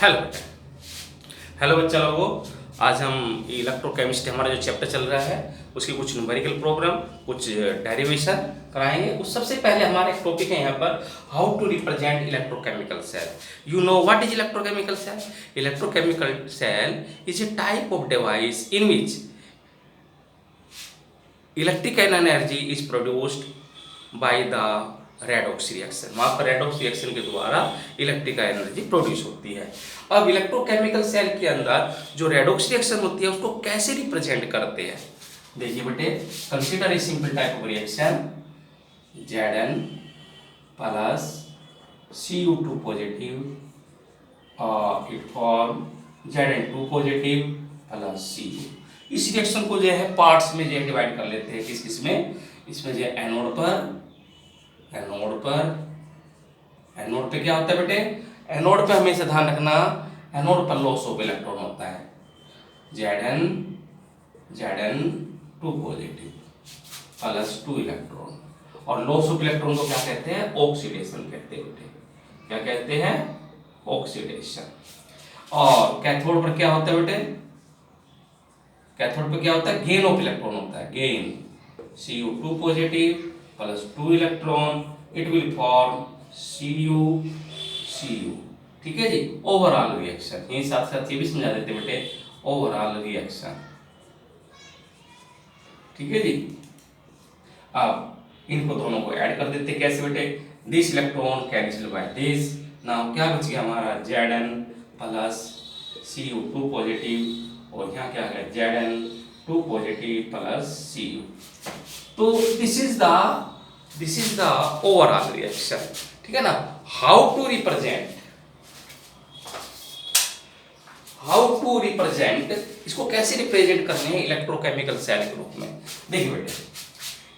Hello बेटा। Hello बच्चा लोगों, आज हम इलेक्ट्रोकेमिस्ट्री हमारा जो चैप्टर चल रहा है उसकी कुछ न्यूमेरिकल प्रोग्राम, कुछ डेरिवेशन कराएंगे। उस सबसे पहले हमारा एक टॉपिक है यहाँ पर, how to represent electrochemical cell. You know what is electrochemical cell? Electrochemical cell is a type of device in which electrical energy is produced by the redox reaction. वहाँ पर रेडॉक्स रिएक्शन के द्वारा electrical energy produce होती है। अब electrochemical cell के अंदर जो रेडॉक्स रिएक्शन होती है उसको कैसे रिप्रेजेंट करते हैं, देखिए बेटे। Consider a simple type of reaction, Zn plus Cu2 positive और it form Zn2 positive plus Cu। इस रिएक्शन को जो है पार्ट्स में जो है डिवाइड कर लेते हैं। किस किस में? इसमें जो है एनोड पे क्या होता है बेटे? एनोड पे हमेशा ध्यान रखना, एनोड पर लॉस ऑफ इलेक्ट्रॉन होता है, Zn2 पॉजिटिव प्लस 2 इलेक्ट्रॉन। और लॉस ऑफ इलेक्ट्रॉन को क्या कहते हैं? ऑक्सीडेशन कहते हैं बेटे। क्या कहते हैं? ऑक्सीडेशन। और कैथोड पर क्या होता है बेटे? कैथोड पे क्या होता है? गेन ऑफ इलेक्ट्रॉन होता है, gain. Cu2 positive plus 2 electron, it will form Cu। ठीक है जी। ओवरऑल रिएक्शन, यही साथ साथ ये भी समझा देते बेटे, ओवरऑल रिएक्शन। ठीक है जी। अब इनको दोनों को ऐड कर देते कैसे बेटे? This electron cancel by this. Now क्या बच गया हमारा? Zn प्लस Cu2 पॉजिटिव और यहाँ क्या है? Zn2 positive plus Cu। तो this is the overall reaction. ठीक है ना। हाउ टू रिप्रेजेंट, इसको कैसे रिप्रेजेंट करने हैं इलेक्ट्रोकेमिकल सेल के रूप में? देखिए बेटे,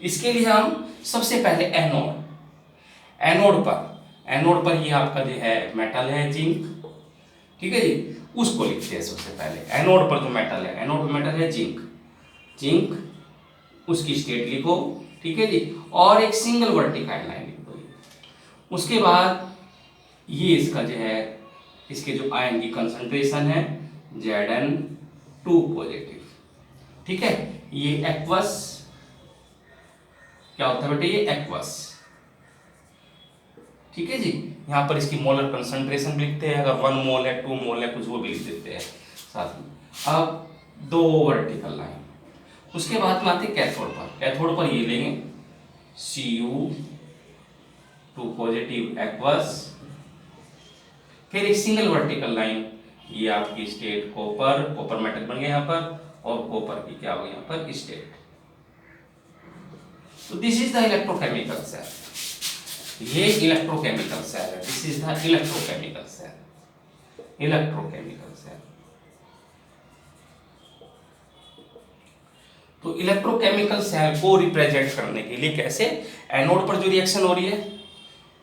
इसके लिए हम सबसे पहले एनोड पर ये आपका जो है मेटल है, जिंक। ठीक है जी। उसको लिखते हैं सबसे पहले। एनोड पर जो मेटल है, एनोड पर मेटल है जिंक, उसकी स्टेट लिखो। ठीक है जी। और एक सिंगल वर्टिकल लाइन लिख दो। उसके बाद ये इसका जो है, इसके जो आयन की कंसंट्रेशन है Zn2 पॉजिटिव। ठीक है। ये एक्वस क्या होता है बेटे? ये एक्वस। ठीक है जी। यहाँ पर इसकी मोलर कंसंट्रेशन लिखते हैं, अगर 1 मोल है, 2 मोल है, कुछ वो भी लिख देते हैं साथ में। अब 2 वर्टिकल लाइन। उसके बाद में आते कैथोड पर ये लेंगे Cu2 पॉजिटिव एक्वस, फिर एक सिंगल वर्टिकल लाइन, ये आपकी स्टेट कॉपर मेटल बन गया यहाँ पर, और कॉपर की क्या हो गया यहाँ पर? स्टेट। तो this is the electrochemical cell. ये इलेक्ट्रोकेमिकल सेल है। This is the electrochemical cell. तो इलेक्ट्रोकेमिकल सेल को रिप्रेजेंट करने के लिए कैसे? एनोड पर जो रिएक्शन हो रही है,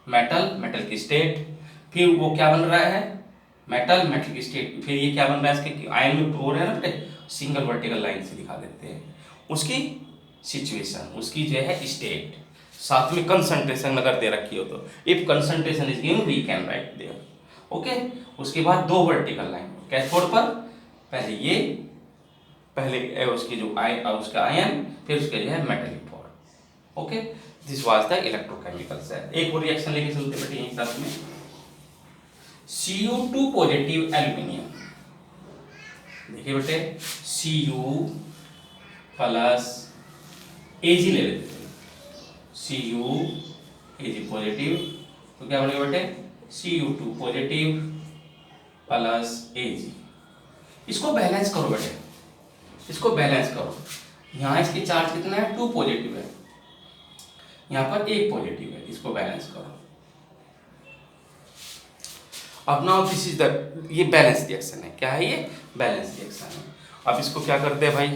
मेटल की स्टेट, फिर वो क्या बन रहा है? मेटल की स्टेट, फिर ये क्या बन रहा है? इसके आयन में हो रहा है ना बेटे, सिंगल वर्टिकल लाइन से दिखा देते हैं। उसकी सिचुएशन, उसकी जो है स्टेट, साथ में कंसंट्रेशन अगर दे रखी हो तो, if concentration is given we can write there. Okay. उसके बाद 2 वर्टिकल लाइन कैथोड पर, पहले उसकी जो उसका आयन, फिर उसके जो है metal form. Okay. This was the electrochemical cell. एक और रिएक्शन लेके चलते बेटे यहीं साथ में, Cu2 पॉजिटिव एल्यूमिनियम। देखिए बेटे, Cu प्लस Ag ले लेते हैं, Cu Ag पॉजिटिव, तो क्या बनेगा बेटे? Cu2 positive plus Ag। इसको बैलेंस करो बेटे, इसको बैलेंस करो। यहाँ इसकी चार्ज कितना है? 2 पॉजिटिव है, यहाँ पर 1 पॉजिटिव है। इसको बैलेंस करो। अब नाउ दिस इज द, ये बैलेंस रिएक्शन है। क्या है ये? बैलेंस रिएक्शन है। अब इसको क्या करते हैं भाई?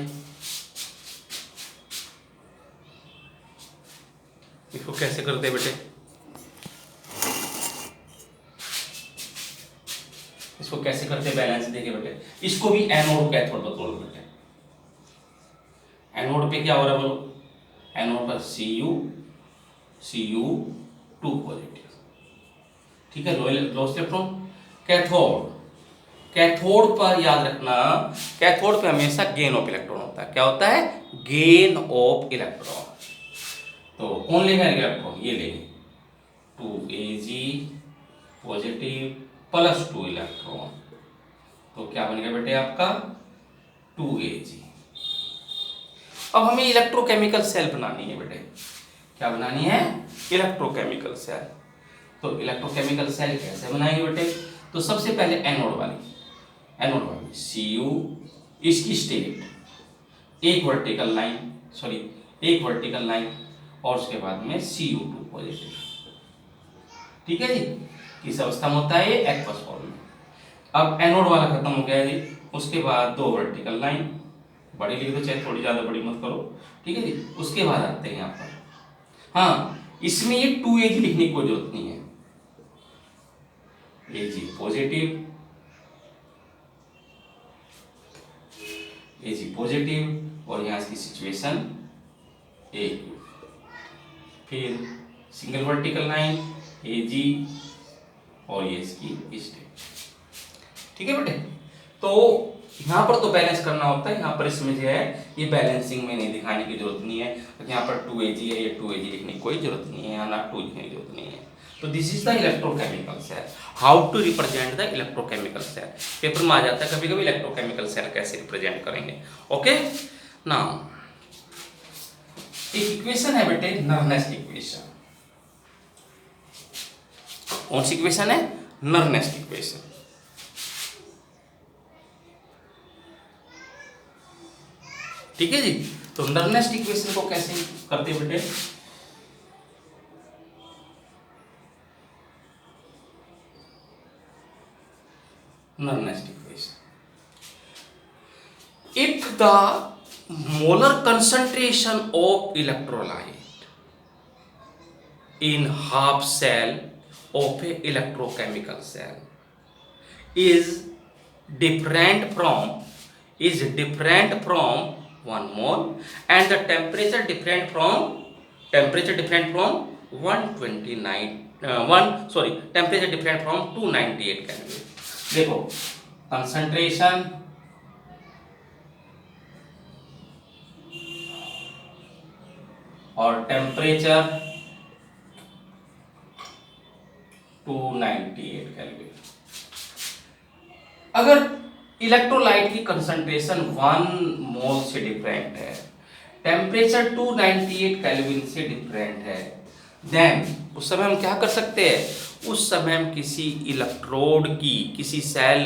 इसको कैसे करते हैं बेटे? इसको कैसे करते हैं बैलेंस? देखिए बेटे, इसको भी एनोड कैथोड पर तोड़ बेटे। एनोड पे क्या हो रहा है बोलो? एनोड पर Cu2 पॉजिटिव। ठीक है, लॉस इलेक्ट्रॉन। कैथोड कैथोड पर याद रखना, कैथोड पे हमेशा गेन ऑफ इलेक्ट्रॉन होता है। क्या होता है? Gain of electron. तो कौन लेगा इलेक्ट्रॉन? ये लेंगे 2Ag पॉजिटिव प्लस 2 इलेक्ट्रॉन। तो क्या बन गया बेटे आपका? 2Ag। अब हमें इलेक्ट्रोकेमिकल सेल बनानी है बेटे। क्या बनानी है? Electrochemical cell. तो इलेक्ट्रोकेमिकल सेल कैसे बनाएंगे बेटे? तो सबसे पहले एनोड वाली Cu, इसकी स्टेट एक वर्टिकल लाइन और उसके बाद में Cu2 पॉजिटिव। ठीक है जी। किस अवस्था में होता है ये? एक्वस फॉर्म में। अब एनोड वाला खत्म हो गया जी। उसके बाद 2 वर्टिकल लाइन, बड़ी लिख दो चाहे थोड़ी ज्यादा बड़ी मत करो। ठीक है जी। उसके बाद आते हैं यहाँ पर, हाँ इसमें ये 2Ag लिखने की कोई जरूरत नहीं है। Ag पॉजिटिव और यहाँ इसकी सिचुएशन Aq। फिर सिंगल वर्टिकल लाइन Ag और ये इसकी स्टेट। ठीक है बेटे। तो यहाँ पर तो बैलेंस करना होता है, यहाँ पर इसमें जो है ये बैलेंसिंग में नहीं दिखाने की जरूरत नहीं है। तो यहाँ पर 2Ag है, ये 2Ag लिखने की कोई जरूरत नहीं है, यहाँ ना 2 लिखने की जरूरत नहीं है। तो this is the electrochemical cell. How to represent the electrochemical cell? Paper में आ जाता है कभी कभी इलेक्ट्रोकेमिकल सेल कैसे रिप्रेजेंट करेंगे। ओके नाउ एक इक्वेशन है बेटे, नर्नेस्ट इक्वेशन। कौन सी इक्वेशन है? Nernst equation. ठीक है जी। तो नर्नेस्ट इक्वेशन को कैसे करते हैं बेटे? Nernst equation, if the molar concentration of electrolyte in half cell of a electrochemical cell is different from 1 mole and the temperature different from 129 temperature different from 298 Kelvin। देखो concentration और टेम्परेचर 298 केल्विन। अगर electrolyte की concentration 1 मोल से different है, temperature 298 kelvin से different है, then उस समय हम क्या कर सकते हैं? उस समय हम किसी इलेक्ट्रोड की, किसी सेल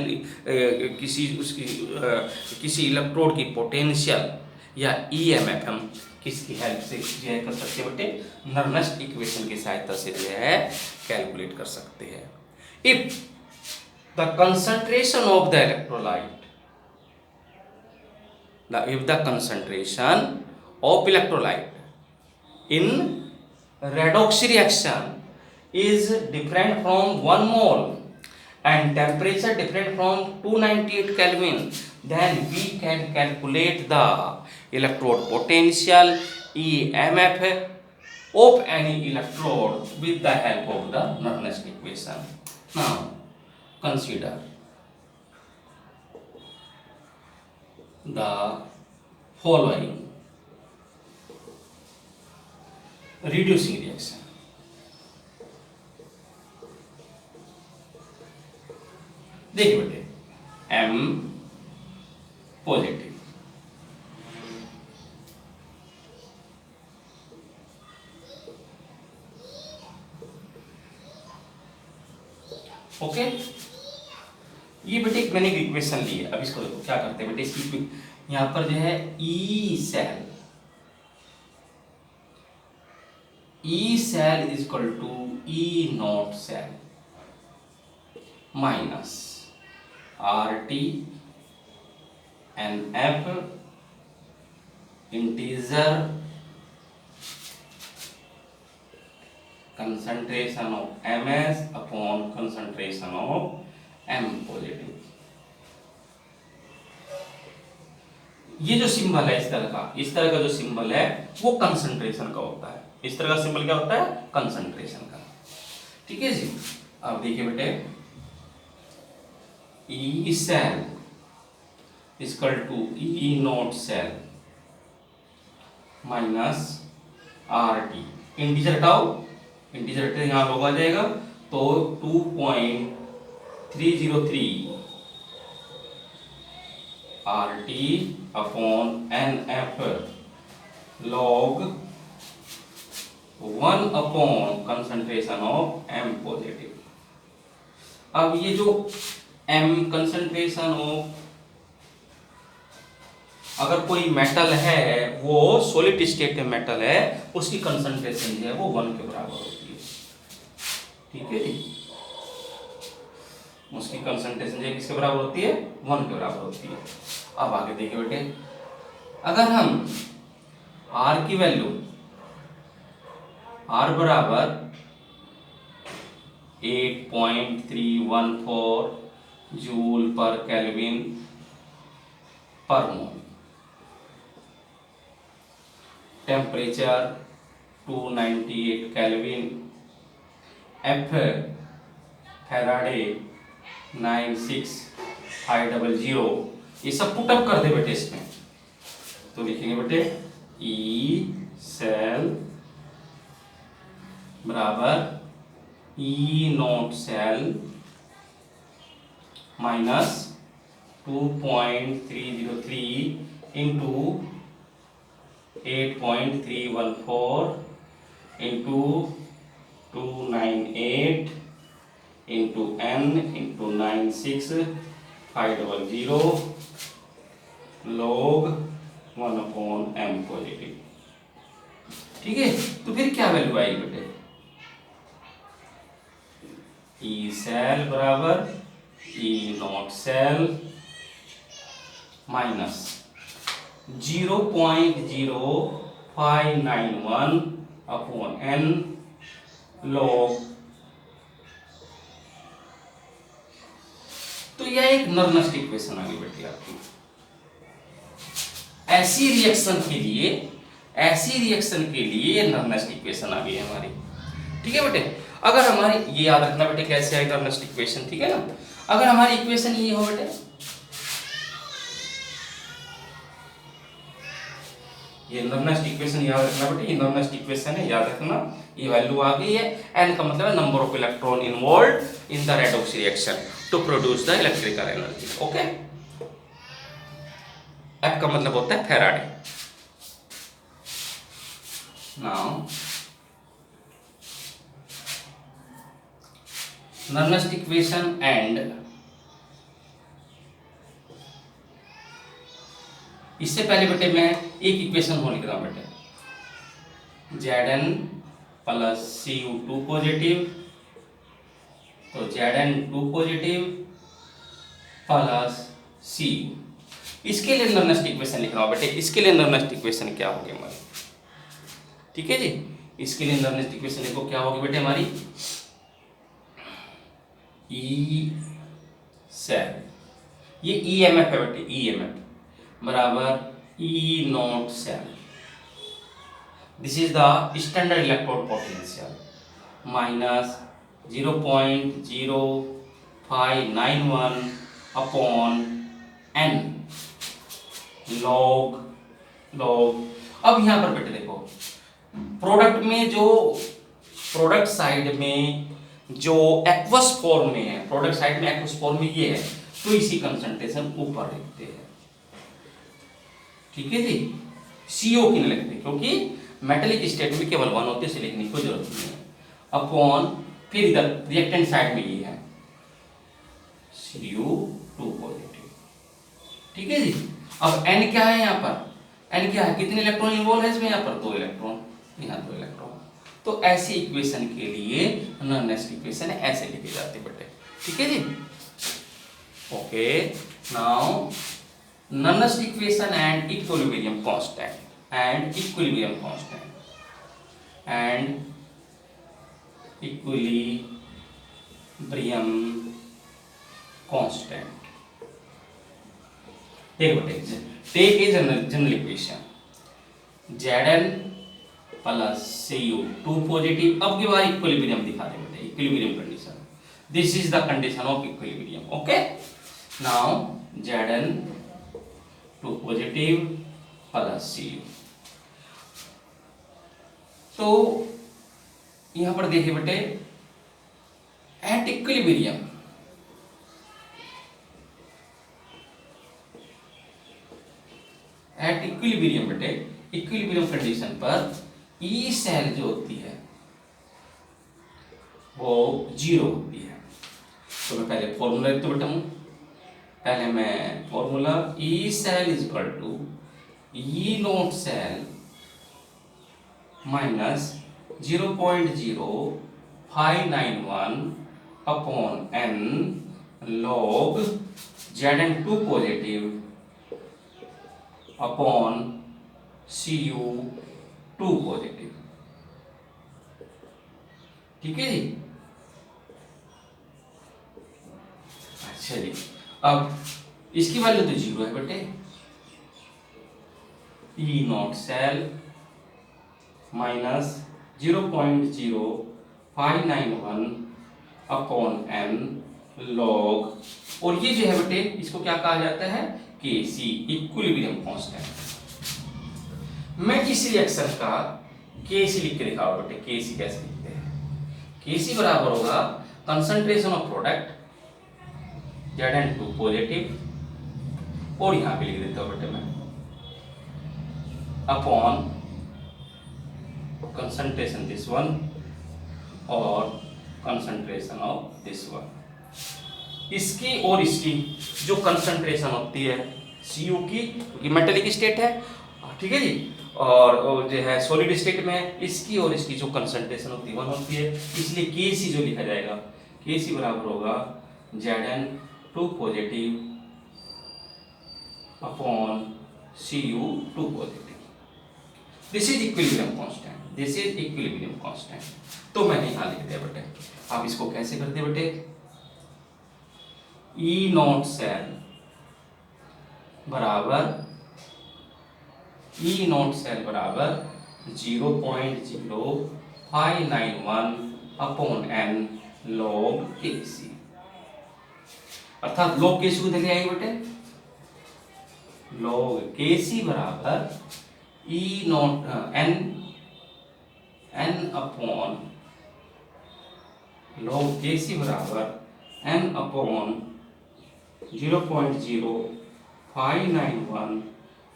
किसी इलेक्ट्रोड की पोटेंशियल या ईएमएफ हम किसकी हेल्प से जो है कर सकते हैं बेटे? नर्नेस्ट इक्वेशन की सहायता से जो है कैलकुलेट कर सकते हैं। If the concentration of the electrolyte in redox reaction is different from 1 mole and temperature different from 298 Kelvin, then we can calculate the electrode potential EMF of any electrode with the help of the Nernst equation. Now consider the following reducing reaction. देखिए बेटे, M positive, okay. ये बेटे मैंने एक equation ली है। अब इसको देखो क्या करते हैं बेटे, इसकी यहां पर जो है E cell is equal to E naught cell minus RT NF integer concentration of Ms upon concentration of M positive। ये जो सिंबल है इस तरह का जो सिंबल है वो कंसंट्रेशन का होता है। इस तरह का सिंबल क्या होता है? कंसंट्रेशन का। ठीक है जी। अब देखिए बेटे, E cell equal to E naught cell minus R T. Integer हटाओ, इंटीजर हटे यहाँ लोग आ जाएगा, तो 2.303 R T upon N F log 1 upon concentration of M positive. अब ये जो एम कंसंट्रेशन ऑफ, अगर कोई मेटल है वो सॉलिड स्टेट में मेटल है, उसकी कंसंट्रेशन जो है वो 1 के बराबर होती है। ठीक है जी, उसकी कंसंट्रेशन जो है किसके बराबर होती है? 1 के बराबर होती है। अब आगे देखिए बेटे, अगर हम R की वैल्यू R बराबर 8.314 जूल पर केल्विन पर मोल, टेम्परेचर 298 केल्विन, एफ फैराडे 96500, ये सब पुटअप कर दे बेटे इसमें, तो लिखेंगे बेटे ई सेल बराबर E naught cell minus 2.303 into 8.314 into 298 into n into 96500 log 1 upon m positive. ठीक है, तो फिर क्या वैल्यू आएगी बेटे? ई सेल बराबर E naught cell minus 0.0591 upon n log। तो यह एक नॉर्मल इक्वेशन आ गई बेटी आपकी। ऐसी रिएक्शन के लिए नॉर्मल इक्वेशन आ गई है हमारी। ठीक है बेटे, अगर हमारी, ये याद रखना बेटे कैसे आएगा नॉर्मल इक्वेशन, ठीक है ना? अगर हमारी इक्वेशन ये हो बेटे, ये नॉर्मल इक्वेशन याद रखना बेटे, ये नॉर्मल इक्वेशन है, याद रखना। ये वैल्यू आ गई है, n का मतलब है number of electron involved in the redox reaction to produce the electrical energy. Okay, F का मतलब होता है Faraday. Now normal equation and इससे पहले बेटे मैं एक इक्वेशन हो लिख रहा हूं बेटे, Zn प्लस Cu2 पॉजिटिव, तो Zn2 पॉजिटिव प्लस Cu, इसके लिए नॉर्मल इक्वेशन लिख रहा हूं बेटे। इसके लिए नॉर्मल इक्वेशन क्या होगी हमारी? ठीक है जी, इसके लिए नॉर्मल इक्वेशन देखो क्या होगी बेटे हमारी, ई सेल, ये EMF है बेटे, EMF बराबर E naught cell, this is the standard electrode potential, minus 0.0591 upon n log। अब यहां पर बेटे देखो, प्रोडक्ट में जो प्रोडक्ट साइड में जो एक्वस फॉर्म में है, प्रोडक्ट साइड में एक्वस फॉर्म में ये है, तो इसी कंसंट्रेशन ऊपर लिखते हैं। ठीक है जी, CO की नहीं लिखते क्योंकि मेटेलिक स्टेट में केवल 1 होते, इसे लिखने की कोई जरूरत नहीं है। अपॉन फिर इधर रिएक्टेंट साइड में ये है Cu2 पॉजिटिव। ठीक है जी, अब n क्या है यहाँ पर? n क्या है, कितने इलेक्ट्रॉन इन्वॉल्व है इसमें? यहाँ पर 2 इलेक्ट्रॉन, यहाँ 2 इलेक्ट्रॉन। तो ऐसी इक्वेशन के लिए नॉर्मल इक्वेशन ऐसे लिखी जाती है बेटे। ठीक है जी, okay. Now normal equation and equilibrium constant देख बेटे, take a general equation Zn plus Cu2 positive. अब की बार इक्विलिब्रियम दिखा दे बेटे, equilibrium condition, this is the condition of equilibrium. Okay, now Zn2 positive plus Cu। तो यहां पर देखिए बेटे, एट इक्विलिब्रियम बेटे, इक्विलिब्रियम कंडीशन पर ई सेल जो होती है वो 0 होती है। तो मैं पहले फॉर्मूला लिखता बेटा हूं, पहले मैं formula E cell is equal to E naught cell minus 0.0591 upon n log Zn2 positive upon Cu2 positive. ठीक है जी। अच्छा जी, अब इसकी वैल्यू तो 0 है बेटे, E naught cell minus 0.0591 upon n log, और ये जो है बेटे इसको क्या कहा जाता है, Kc इक्विलिब्रियम कांस्टेंट। मैं किसी रिएक्शन का Kc लिख के दिखाऊंगा बेटे। Kc कैसे लिखते हैं, Kc बराबर होगा concentration of product Zn2 positive, और यहां पे लिख देता हूं बेटे मैं अपॉन कंसंट्रेशन दिस वन और कंसंट्रेशन ऑफ दिस वन। इसकी और इसकी जो कंसंट्रेशन होती है Cu की, क्योंकि मेटेलिक स्टेट है, ठीक है जी, और जो है सॉलिड स्टेट में इसकी और इसकी जो कंसंट्रेशन होती है 1 होती है, इसलिए Kc जो लिखा जाएगा, Kc बराबर होगा Zn2 positive upon Cu2 positive. This is equilibrium constant, this is equilibrium constant. तो मैंने यहां लिख दिया बेटे। आप इसको कैसे करते बेटे, ई नॉट सेल बराबर 0.0591 अपॉन n log Kc, अर्थात log Kc को देखे आएंगे बेटे, log Kc बराबर E naught n upon log Kc बराबर n upon 0.0591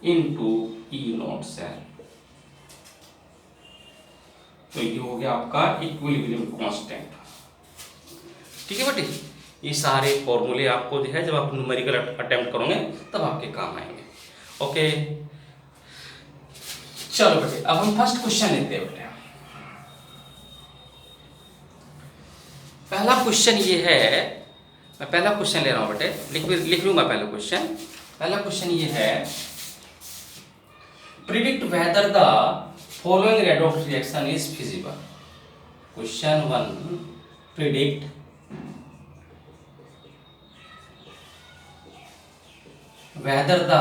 into E naught cell. तो ये हो गया आपका इक्विलिब्रियम कांस्टेंट। ठीक है बेटे, ये सारे फॉर्मूले आपको जो है जब आप न्यूमेरिकल अटेम्प्ट करोगे तब आपके काम आएंगे। ओके, चलो बेटे अब हम फर्स्ट क्वेश्चन लेते हैं बेटे। पहला क्वेश्चन ये है, मैं पहला क्वेश्चन ले रहा हूं बेटे, लिख लूंगा पहला क्वेश्चन। पहला क्वेश्चन ये है, predict whether the following redox reaction is feasible. Question 1, predict whether the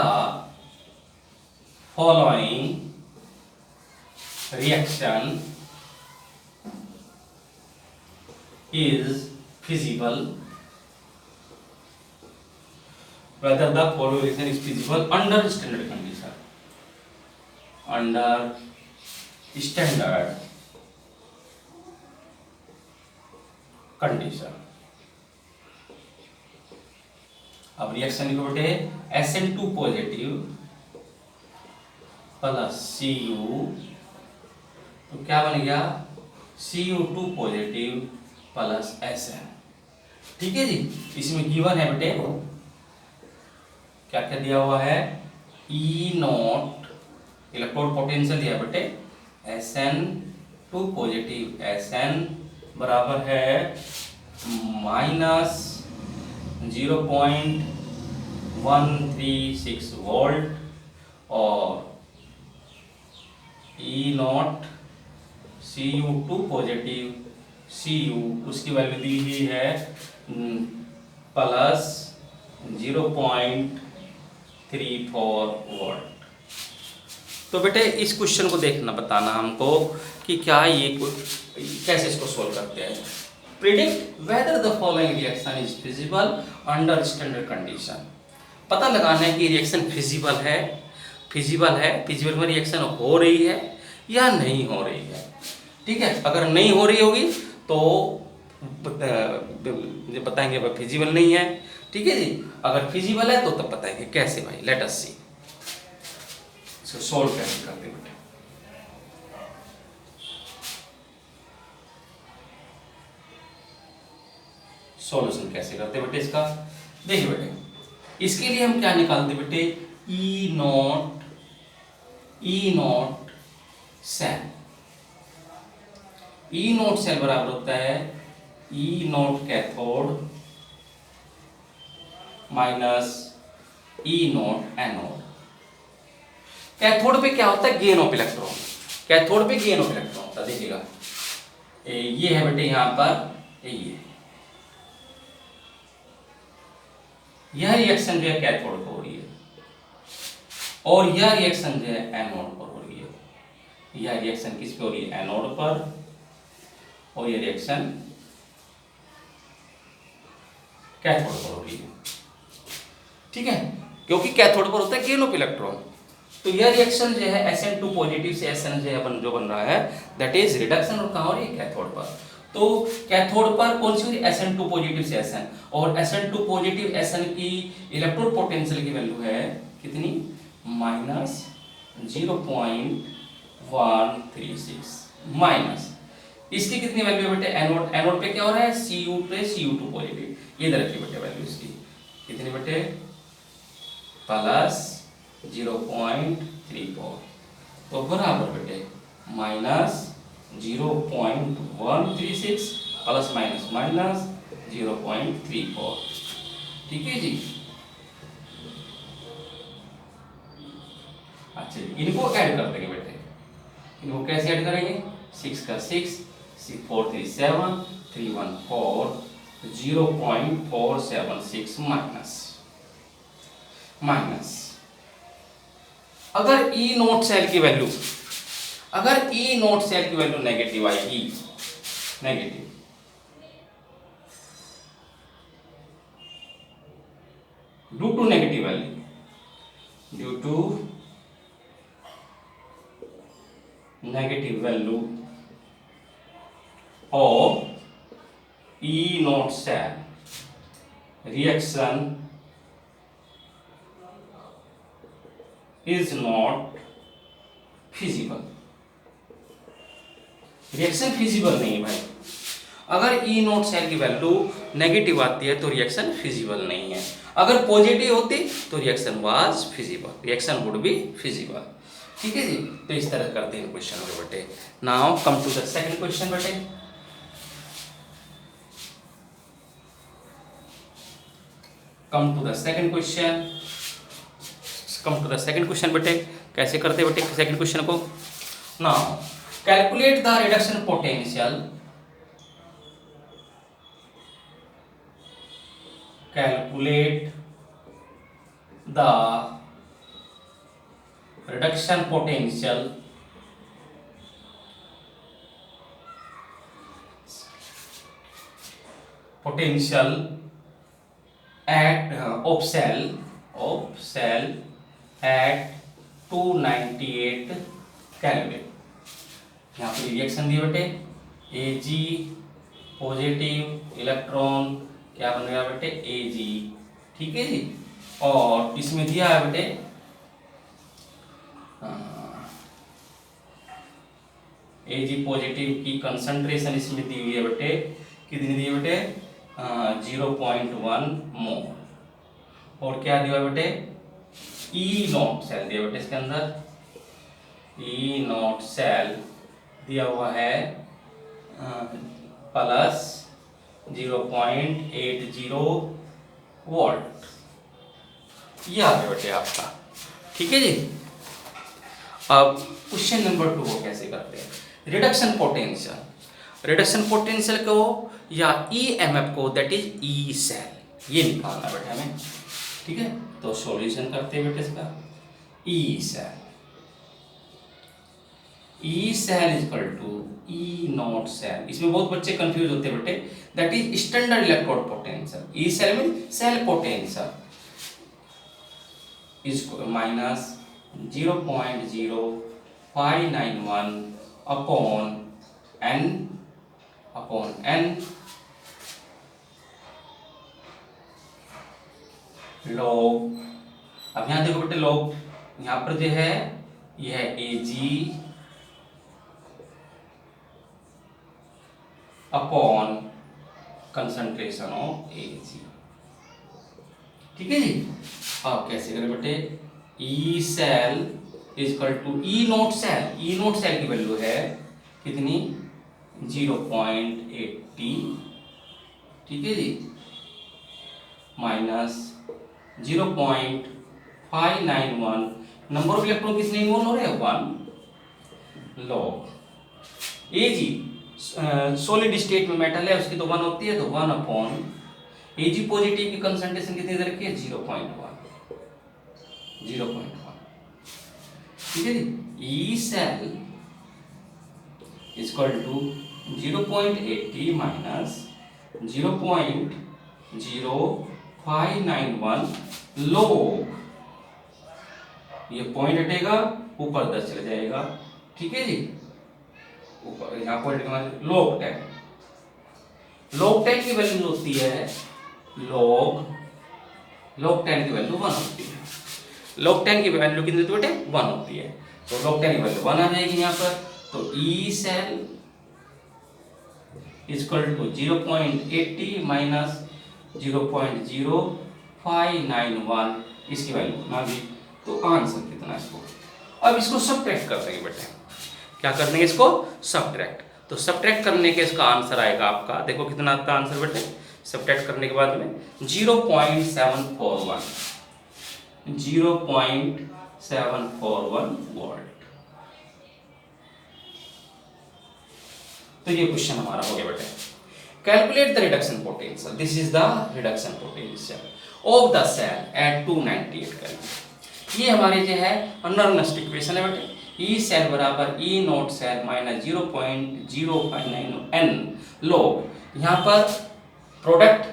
following reaction is feasible, whether the following reaction is feasible under standard condition, under standard condition। अब रिएक्शन लिखो बेटे, Sn2 positive plus Cu, तो क्या बन गया, Cu2 positive plus Sn। ठीक है जी, इसमें गिवन है बेटे, क्या क्या दिया हुआ है, ई नॉट इलेक्ट्रोड पोटेंशियल दिया बेटे, Sn2 पॉजिटिव Sn बराबर है माइनस 0.136 वोल्ट, और ई नॉट Cu2 पॉजिटिव Cu उसकी वैल्यू दी हुई है प्लस 0.34 वोल्ट। तो बेटे इस क्वेश्चन को देखना, बताना हमको कि क्या ये कैसे इसको सोल्व करते हैं। Predict whether the following reaction is feasible under standard condition. पता लगाना है कि रिएक्शन फिजिबल है, फिजिबल में रिएक्शन हो रही है या नहीं हो रही है। ठीक है, अगर नहीं हो रही होगी तो बताएंगे भाई फिजिबल नहीं है। ठीक है जी, अगर फिजिबल है तो तब बताएंगे कैसे भाई। लेट अस सी, इसको सॉल्व कैसे करते बेटे। सॉल्यूशन कैसे करते बेटे इसका, देखिए बेटे इसके लिए हम क्या निकालते बेटे, E naught cell. E naught cell बराबर होता है E naught cathode minus E naught anode. Cathode पे क्या होता है, गेन ऑफ इलेक्ट्रॉन। कैथोड पे गेन ऑफ इलेक्ट्रॉन होता है, देखिएगा ये है बेटे यहां पर ये, यह रिएक्शन जो है कैथोड पर हो रही है और यह रिएक्शन जो है एनोड पर हो रही है। यह रिएक्शन किस पे हो रही है, एनोड पर, और यह रिएक्शन कैथोड पर हो रही है। ठीक है, क्योंकि कैथोड पर होता है गेन ऑफ इलेक्ट्रॉन। तो यह रिएक्शन जो है Sn2 पॉजिटिव से Sn जो है जो बन रहा है दैट इज रिडक्शन, और कहां हो रही है, कैथोड पर। तो कैथोड पर कौन सी हो रही है, Sn2 पॉजिटिव से Sn, और Sn2 पॉजिटिव Sn की इलेक्ट्रोड पोटेंशियल की वैल्यू है कितनी, माइनस 0.136 माइनस इसकी कितनी वैल्यू है बेटे, एनोड। एनोड पे क्या हो रहा है, Cu2 पॉजिटिव, ये इधर रखिए बेटे वैल्यू इसकी कितनी बेटे, प्लस 0.34, तो बराबर बेटे माइनस 0.136 प्लस माइनस माइनस 0.34। ठीक है जी, अच्छा इनको ऐड कर देंगे बेटे। इनको कैसे ऐड करेंगे, 6 का 6, 4 3 7 3 1 4, 0.476 माइनस अगर ई नोट सेल की वैल्यू, नेगेटिव आएगी, negative, due to negative value, due to negative value of E naught cell, reaction is not feasible. Reaction feasible नहीं है भाई। अगर ई नोट सेल की वैल्यू नेगेटिव आती है तो रिएक्शन फिजिबल नहीं है, अगर पॉजिटिव होती तो reaction was feasible, reaction would be feasible. ठीक है जी, तो इस तरह करते हैं क्वेश्चन को बेटे। Now come to the second question बेटे। Come to the second question बेटे। कैसे करते बेटे सेकंड क्वेश्चन को, now calculate the reduction potential, calculate the reduction potential at of cell at 298 kelvin. यहाँ पे रिएक्शन दिए बेटे, Ag पॉजिटिव इलेक्ट्रॉन क्या बनेगा बेटे, Ag। ठीक है जी, और इसमें दिया है बेटे Ag पॉजिटिव की कंसंट्रेशन इसमें दी हुई है बेटे, कितनी दी है बेटे, 0.1 मोल। और क्या दिया बेटे, ई नॉट सेल दिया बेटे इसके अंदर, ई नॉट सेल दिया हुआ है प्लस 0.80 वोल्ट। यह है बेटे आपका। ठीक है जी, अब क्वेश्चन नंबर 2 को कैसे करते हैं, रिडक्शन पोटेंशियल को या ईएमएफ को, दैट इज ई सेल, ये निकालना बेटे हमें। ठीक है, तो सॉल्यूशन करते हैं बेटे इसका। E E cell is equal to E naught cell. इसमें बहुत बच्चे कंफ्यूज होते हैं बेटे, that is standard electrode potential. E cell mean cell potential is minus 0.0591 upon n log। अब यहाँ देखो बेटे log, यहाँ पर जो है यह है Ag upon concentration of Ag। ठीक है जी। अब कैसे करें बेटे, E cell is equal to E naught cell. E naught cell की वैल्यू है कितनी, 0.80। ठीक है जी, माइनस 0.591। नंबर ऑफ इलेक्ट्रॉन किसने इन्वॉल्व हो रहे हैं, 1 लॉग। Ag सॉलिड स्टेट में मेटल है, उसकी तो 1 होती है, तो 1 अपॉन Ag पॉजिटिव की कंसंट्रेशन कितनी दे रखी है, 0.1। ठीक है जी। E cell is equal to 0.80 minus 0.0591 log। ये पॉइंट हटेगा, ऊपर 10 चला जाएगा। ठीक है जी, ऊपर यहाँ पॉइंट log 10। log 10 की वैल्यू होती है, log 10 की वैल्यू 1 होती है। log 10 की वैल्यू कितनी होती है, 1 होती है, तो log 10 की वैल्यू 1 आ जाएगी यहाँ पर। तो E cell is equal to 0.80 minus 0.0591, इसकी वैल्यू ना भी, तो आंसर कितना इसको। अब इसको सब्ट्रैक्ट कर देंगे बेटे, क्या कर देंगे इसको, सब्ट्रैक्ट। तो सब्ट्रैक्ट करने के इसका आंसर आएगा आपका, देखो कितना आपका आंसर बेटे, सब्ट्रैक्ट करने के बाद में 0.741 वोल्ट। तो ये क्वेश्चन हमारा हो गया बेटे। Calculate the reduction potential, this is the reduction potential of the cell at 298 Kelvin. ये हमारे जो है नॉर्मल इक्वेशन है बेटे। ई सेल बराबर E naught cell minus 0.059 n log। यहाँ पर प्रोडक्ट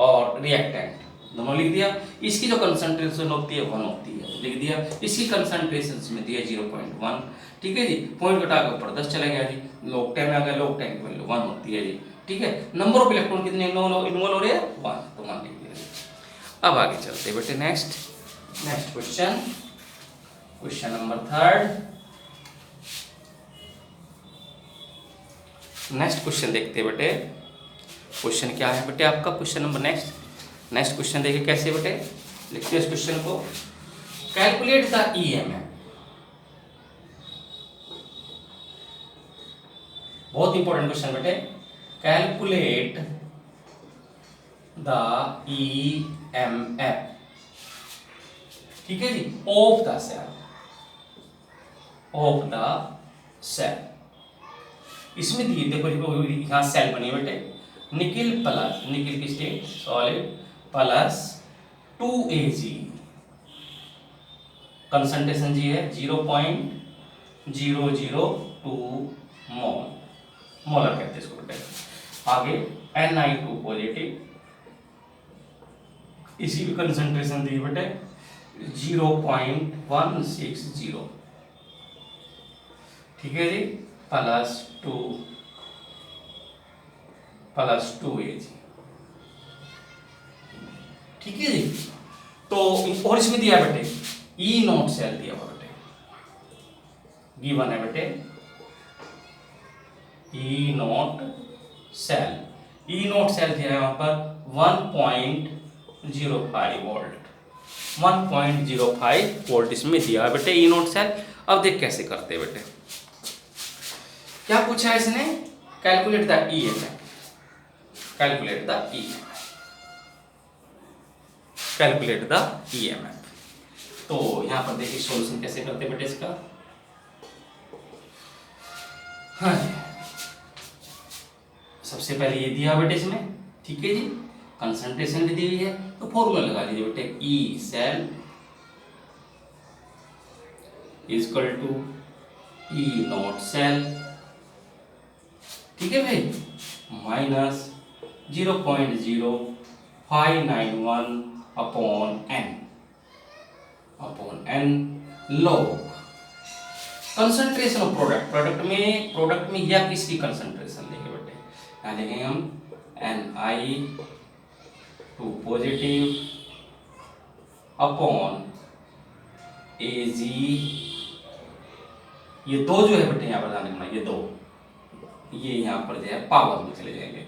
और रिएक्टेंट दोनों लिख दिया। इसकी जो कंसंट्रेशन होती है 1 होती है, लिख दिया। इसकी कंसंट्रेशन में दिया 0.1। ठीक है जी, पॉइंट घटा के ऊपर 10 चला गया जी, log 10 आ गया। log 10 की वैल्यू 1 होती है जी। ठीक है, नंबर ऑफ इलेक्ट्रॉन कितने इन्वॉल्व हो रहे हैं, 1, तो 1 लिख दिया जी। अब आगे चलते हैं बेटे, next question, question number 3। Next question देखते हैं बेटे। क्वेश्चन क्या है बेटे आपका, क्वेश्चन नंबर नेक्स्ट क्वेश्चन देखिए कैसे बेटे, लिखते हैं इस क्वेश्चन को। कैलकुलेट द ईएमएफ, बहुत इंपॉर्टेंट क्वेश्चन बेटे। कैलकुलेट द ईएमएफ, ठीक है जी, ऑफ द सेल। इसमें दिए देखो यहां सेल बनी है बेटे, निकिल की state solid plus 2Ag, concentration जी है 0.002 मोलर कहते हैं इसको बेटे। आगे Ni2 पॉजिटिव, इसी की कंसंट्रेशन दी बेटे 0.160। ठीक है जी, प्लस 2Ag। ठीक है जी, तो और इसमें दिया बेटे ई नॉट सेल दिया हुआ बेटे, गिवन है बेटे ई नॉट सेल दिया है वहां पर 1.05 वोल्ट, 1.05 वोल्ट इसमें दिया है बेटे ई नॉट सेल। अब देख कैसे करते हैं बेटे, क्या पूछा है इसने, calculate the EMF, calculate the EMF. तो यहां पर देखिए सॉल्यूशन कैसे करते बेटे इसका। हाँ जी, सबसे पहले ये दिया बेटे इसमें, ठीक है जी, कंसंट्रेशन भी दी हुई है, तो फॉर्मूला लगा लीजिए बेटे, E cell is equal to E naught cell, ठीक है भाई, minus 0.0591 upon n log concentration of product में या किसकी कंसंट्रेशन लेंगे बेटे, यहाँ देखेंगे हम Ni2 पॉजिटिव अपॉन Ag, ये दो जो है बेटे यहाँ पर ध्यान रखना, ये दो, ये यहाँ पर जो है पावर में चले जाएंगे,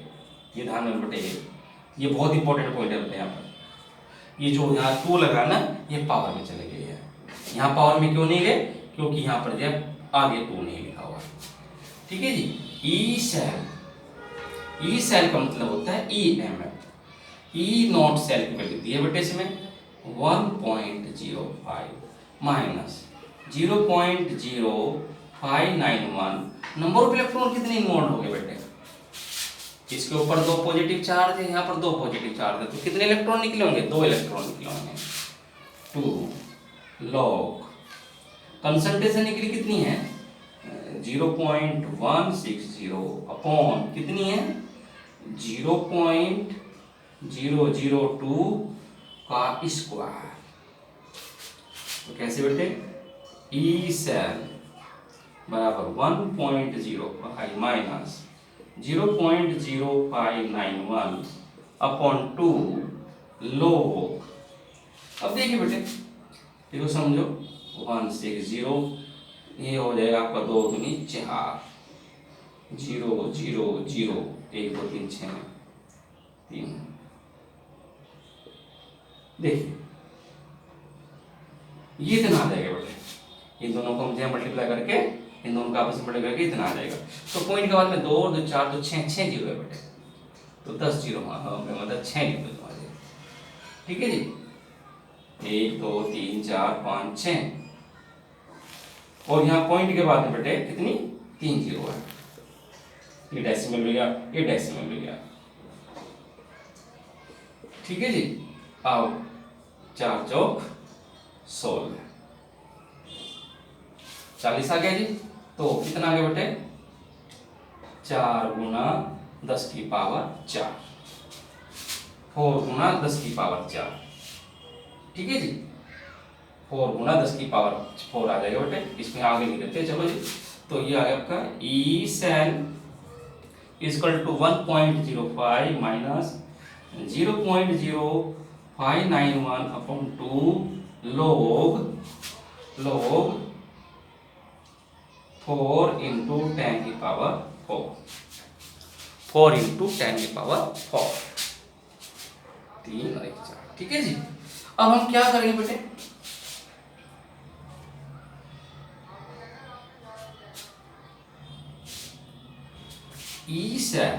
ये ध्यान में बेटे, ये बहुत इंपॉर्टेंट पॉइंट है बेटे। यहाँ पर ये जो यहाँ 2 लगा ना, ये पावर में चले गए हैं। यहाँ पावर में क्यों नहीं गए, क्योंकि यहाँ पर जो है आगे 2 नहीं लिखा हुआ, ठीक है जी। ई सेल का मतलब होता है EMF। ई नॉट सेल की वैल्यू दी है बेटे इसमें 1.05 माइनस 0.0591। नंबर ऑफ इलेक्ट्रॉन कितने इन्वॉल्व हो गए बेटे, इसके ऊपर 2 पॉजिटिव चार्ज है, यहाँ पर 2 पॉजिटिव चार्ज है, तो कितने इलेक्ट्रॉन निकले होंगे, 2 इलेक्ट्रॉन निकले होंगे। 2 लॉग कंसंट्रेशन निकली कितनी है 0.160 अपॉन कितनी है 0.002 का स्क्वायर। तो कैसे बेटे, ई सेल बराबर 1.05 माइनस 0.0591 अपॉन 2 लॉग। अब देखिए बेटे, देखो समझो 160, ये हो जाएगा आपका 2 दूनी 4, 0 0 0 1 2 3 6 3। देखिए ये इतना आ जाएगा बेटे, इन दोनों को हम मल्टीप्लाई करके, इन दोनों का आपस में मल्टीप्लाई करके इतना आ जाएगा। तो पॉइंट के बाद में 2 2 4 2 6 6 जीरो है बेटे, तो 10 जीरो मतलब 6 जीरो आ जाएगा, ठीक है जी। 1 2 3 4 5 6, और यहाँ पॉइंट के बाद में बेटे कितनी 3 जीरो है, ये डेसिमल मिल गया, ये डेसिमल मिल गया, ठीक है जी। आओ 4 चौक 16, 40 आ गया जी। तो कितना आ गया बेटे 4 गुना 10 की पावर 4, 4 गुना 10 की पावर 4, ठीक है जी। 4 गुना 10 की पावर 4 आ जाएगा बेटे, इसमें आगे नहीं रहते, चलो जी। तो ये आ गया आपका E cell equal to 1.05 minus 0.0591 upon 2 log 4 into 10 की पावर 4, 4 इंटू 10 की पावर 4, 3 और 1 4, ठीक है जी। अब हम क्या करेंगे बेटे, ई सेल